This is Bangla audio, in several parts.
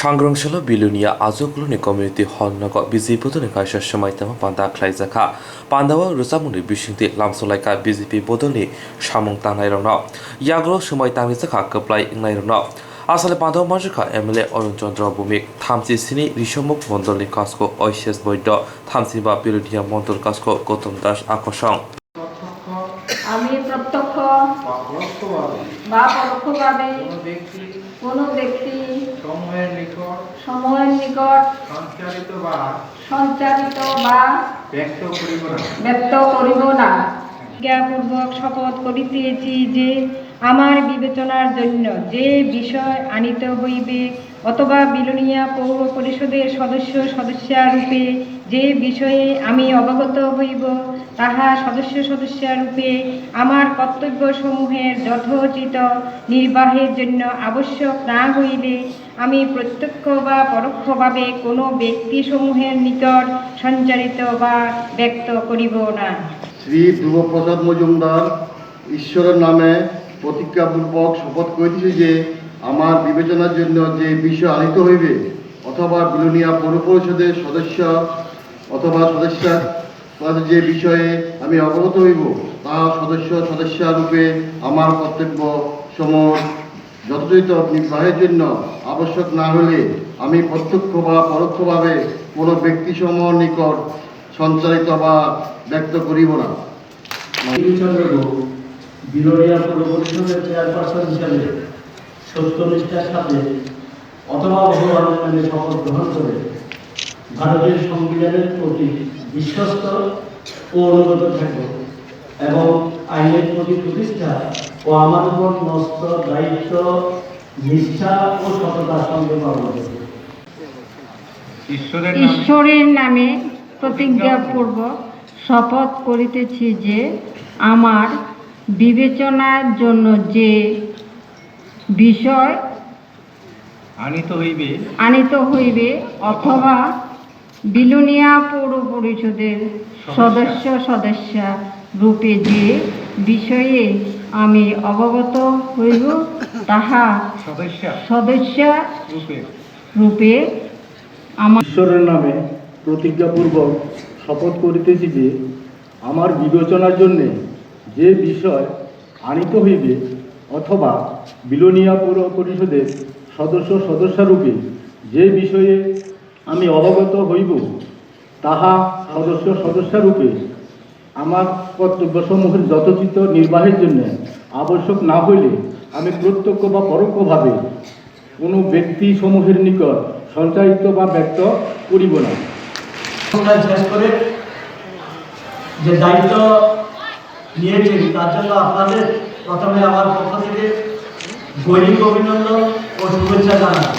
상그렁실로 빌루니아 아조글로니 커뮤니티 헐나고 비지보도니 가이샤 셔마이타마 반다 클라이자카 반다와 루사무니 비싱티 람솔라이카 비지피 보도니 শামং তানাইরনা ইয়াগ্লো 셔마이타미자카 কপ্লাই ইংনাইরনা আসলে পাঁদাও মাঝখা এমএলএ অরুণ চন্দ্র ভৌমিক থামচি সিনি ঋষমুখ মন্ডলী কাসকো ঐশেষ বৈদ্য থামচি বা বিলুনিয়া মন্ডল কাসকো গৌতম দাস আকর্ষণ আমি প্রত্যক্ষ বা পরোক্ষভাবে কোনো ব্যক্তি সময়ের নিকট সঞ্চারিত বা ব্যক্ত করিব না। প্রতিজ্ঞাপূর্বক শপথ করিতেছি যে আমার বিবেচনার জন্য যে বিষয় আনিত হইবে অথবা বিলুনিয়া পৌর পরিষদের সদস্যরূপে যে বিষয়ে আমি অবগত হইব তাহা সদস্যরূপে আমার কর্তব্যসমূহের যথোচিত নির্বাহের জন্য আবশ্যক না হইলে আমি প্রত্যক্ষ বা পরোক্ষভাবে কোনো ব্যক্তিসমূহের নিকট সঞ্চারিত বা ব্যক্ত করিব না। শ্রী ধ্রুবপ্রসাদ মজুমদার ঈশ্বরের নামে প্রতিজ্ঞাপূর্বক শপথ করিতেছি যে আমার বিবেচনার জন্য যে বিষয় আনিত হইবে অথবা বিলুনিয়া পৌর পরিষদের সদস্য অথবা সদস্যা যে বিষয়ে আমি অবগত হইব তাহা সদস্যরূপে আমার কর্তব্য সমূহ যথোচিত নির্বাহের জন্য আবশ্যক না হলে আমি প্রত্যক্ষ বা পরোক্ষভাবে কোনো ব্যক্তিসমূহ নিকট সঞ্চারিত বা ব্যক্ত করিব না। বিলুনিয়া পৌর পরিষদের চেয়ারপারসন হিসাবে সত্যনিষ্ঠার সাথে অথবা ভগবানের নামে শপথ গ্রহণ করে ভারতের সংবিধানের প্রতি বিশ্বস্ত ও অনুগত থাকব এবং আইনের প্রতি প্রতিষ্ঠা ও আমার উপর ন্যস্ত দায়িত্ব নিষ্ঠা ও সততার সঙ্গে পালন করব। ঈশ্বরের নামে প্রতিজ্ঞাপূর্বক শপথ করিতেছি যে আমার বিবেচনার জন্য যে বিষয় আনিত হইবে অথবা বিলুনিয়া পৌর পরিষদের সদস্যা রূপে যে বিষয়ে আমি অবগত হইব তাহা সদস্য রূপে আমার ঈশ্বরের নামে প্রতিজ্ঞাপূর্বক শপথ করিতেছি যে আমার বিবেচনার জন্য যে বিষয় আনিত হইবে অথবা বিলুনিয়া পৌর পরিষদের সদস্যরূপে যে বিষয়ে আমি অবগত হইব তাহা সদস্যরূপে আমার কর্তব্যসমূহের যথোচিত নির্বাহের জন্য আবশ্যক না হইলে আমি প্রত্যক্ষ বা পরোক্ষভাবে কোনো ব্যক্তিসমূহের নিকট সঞ্চারিত বা ব্যক্ত করিব না। শেষ করে যে দায়িত্ব নিয়েছেন তার জন্য আপনাদের প্রথমে আমার পক্ষ থেকে গৈরিক অভিনন্দন ও শুভেচ্ছা জানাই।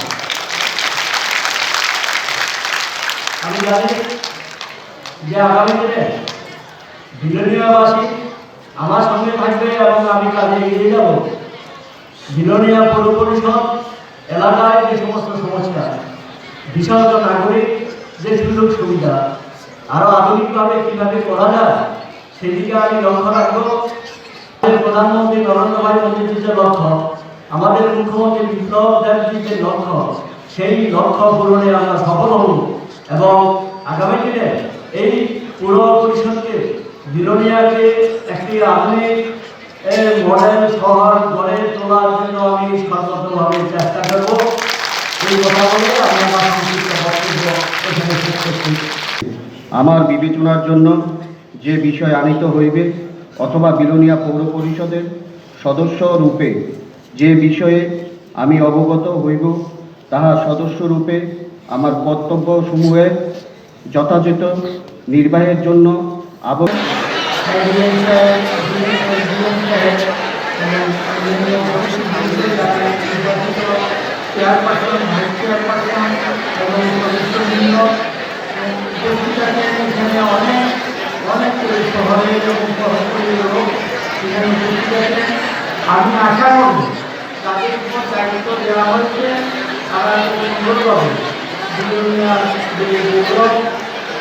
আমি জানি যে আগামী দিনে বিলুনিয়াবাসী আমার সঙ্গে থাকবে এবং আমি কাজে এগিয়ে যাব। বিলুনিয়া পৌর পরিষদ এলাকায় যে সমস্ত সমস্যা বিশাল নাগরিক যে সুযোগ সুবিধা আরো আধুনিকভাবে কিভাবে করা যায় সেদিকে আমি লক্ষ্য রাখবো। প্রধানমন্ত্রী নরেন্দ্র ভাই মোদীর যে লক্ষ্য, আমাদের মুখ্যমন্ত্রী বিপ্লব দেবজির যে লক্ষ্য, সেই লক্ষ্য পূরণে আমরা সফল হব এবং আগামী দিনে এই পৌর পরিষদকে বিলুনিয়াকে একটি আধুনিক মডেল শহর গড়ে তোলার জন্য আমি সর্বতভাবে চেষ্টা করব। এই কথা বলে আমি আমার সংক্ষিপ্ত বক্তব্য এখানে শেষ করছি। আমার বিবেচনার জন্য যে বিষয় আনিত হইবে অথবা বিলুনিয়া পৌর পরিষদের সদস্য রূপে যে বিষয়ে আমি অবগত হইব তাহা সদস্যরূপে আমার কর্তব্যসমূহের যথাযথ নির্বাহের জন্য আমি আশা করি তাদের উপর দায়িত্ব দেওয়া হয়েছে তারা সুন্দরভাবে বিলুনিয়া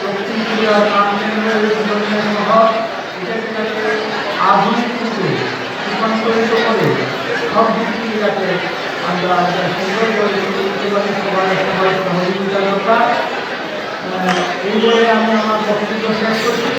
দক্ষিণ কোরিয়া শহর এটাকে আধুনিক রূপে রূপান্তরিত করে সব দিক থেকে যাতে আমরা সুন্দর করে তুলতে পারি, সবাই সহযোগিতা দরকার। এই বলে আমি আমার বক্তব্য শেষ করছি।